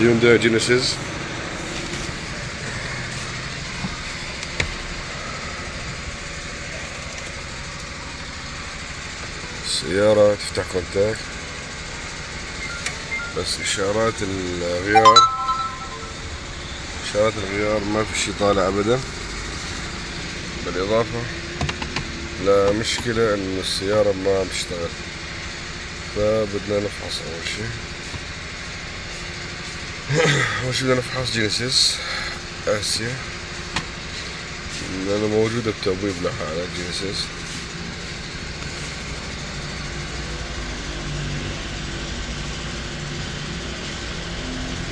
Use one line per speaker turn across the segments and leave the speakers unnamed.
هيونداي جينيسيس. السيارة تفتح كونتاك، بس إشارات الغيار ما في شي طالع أبدا. بالإضافة لمشكلة إن السيارة ما بتشتغل، فبدنا نفحص أول شي. بدنا نفحص جينيسيس آسيا، لأنه موجودة التبويب لها على جينيسيس.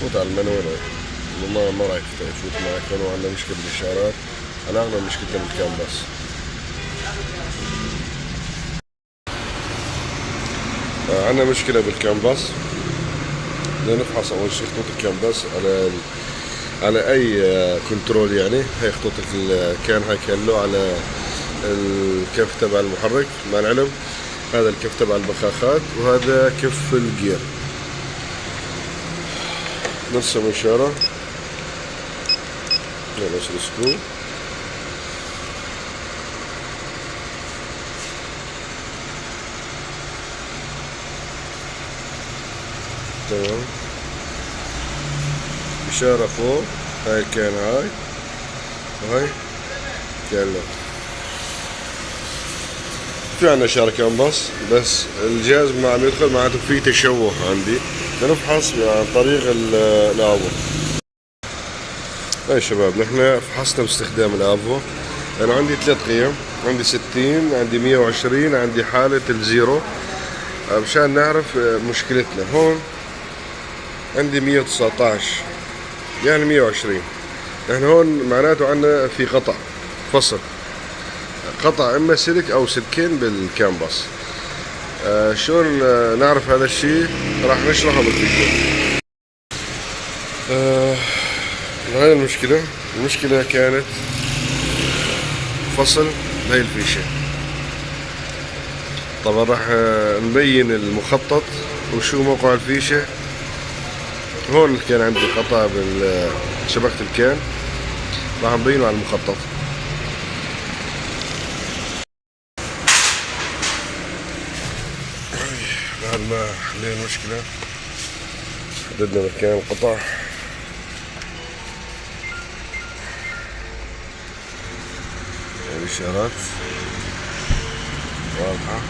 فوت على المنوال، ما راح يفوت معك، لأنه عندنا مشكلة بالإشارات. أنا أغلب مشكلتنا بالكامباس. عندنا مشكلة بالكامباس. بدنا نفحص أول شي خطوط الكامباس على أي كنترول. يعني هي خطوط هاي كان له على الكف تبع المحرك مع العلم، هذا الكف تبع البخاخات، وهذا كف الجير. نرسم إشارة، نرسم السكرو. تمام. إشارة فوق، هاي كان هاي، وهاي كان له. في عنا إشارة كامباس، بس الجهاز ما عم يدخل، معناته في تشوه عندي. نفحص عن طريق الافو. هاي شباب، نحن فحصنا باستخدام الافو. انا عندي 3 قيم، عندي 60، عندي 120، عندي حالة الزيرو، مشان نعرف مشكلتنا. هون عندي 119، يعني 120. نحن هون معناته عندنا في فصل قطع، اما سلك او سلكين بالكامباس. شلون نعرف هذا الشيء؟ راح نشرحه بالفيديو. هاي المشكلة كانت فصل هاي الفيشة. طبعا راح نبين المخطط وشو موقع الفيشة. هون كان عندي قطع بشبكة الكان، راح نبينه على المخطط. بعد ما حلينا المشكلة، حددنا مكان القطع. الإشارات واضحة.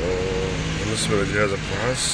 وبالنسبة لجهاز الفحص